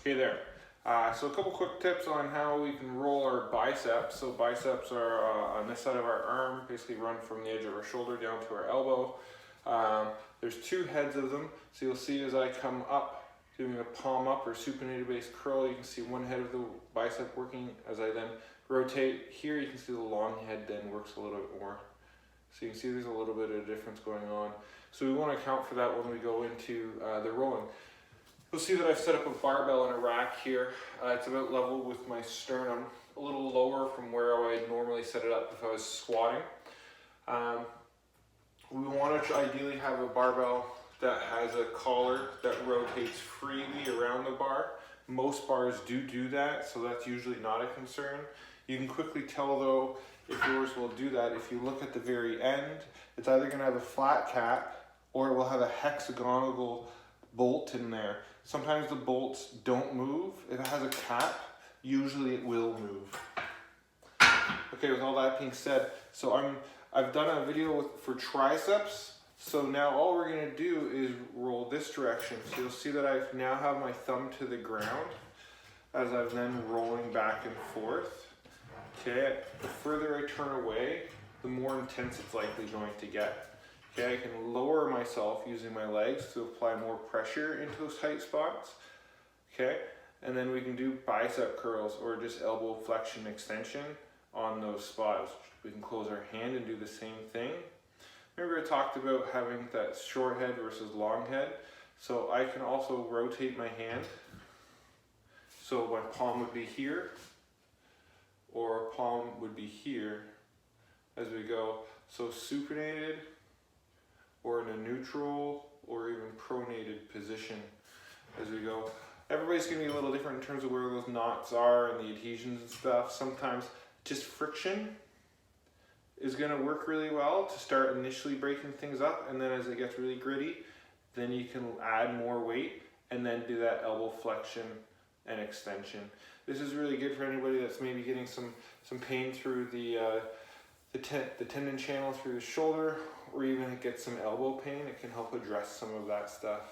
Hey there. So a couple quick tips on how we can roll our biceps. So biceps are on this side of our arm, basically run from the edge of our shoulder down to our elbow. There's two heads of them. So you'll see as I come up, doing a palm up or supinated base curl, you can see one head of the bicep working. As I then rotate here, you can see the long head then works a little bit more. So you can see there's a little bit of difference going on. So we want to account for that when we go into the rolling. You'll see that I've set up a barbell in a rack here. It's about level with my sternum, a little lower from where I would normally set it up if I was squatting. We want to ideally have a barbell that has a collar that rotates freely around the bar. Most bars do that, so that's usually not a concern. You can quickly tell though if yours will do that. If you look at the very end, it's either going to have a flat cap or it will have a hexagonal bolt in there. Sometimes the bolts don't move. If it has a cap, usually it will move. Okay, with all that being said, so I've done a video for triceps. So now all we're gonna do is roll this direction. So you'll see that I now have my thumb to the ground as I'm then rolling back and forth. Okay, the further I turn away, the more intense it's likely going to get. Okay, I can lower myself using my legs to apply more pressure into those tight spots. Okay, and then we can do bicep curls or just elbow flexion extension on those spots. We can close our hand and do the same thing. Remember I talked about having that short head versus long head. So I can also rotate my hand. So my palm would be here or palm would be here as we go. So supinated, or in a neutral or even pronated position as we go. Everybody's gonna be a little different in terms of where those knots are and the adhesions and stuff. Sometimes just friction is gonna work really well to start initially breaking things up, and then as it gets really gritty, then you can add more weight and then do that elbow flexion and extension. This is really good for anybody that's maybe getting some pain through the tendon channel through the shoulder, or even get some elbow pain. It can help address some of that stuff.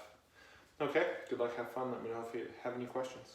Okay, good luck, have fun. Let me know if you have any questions.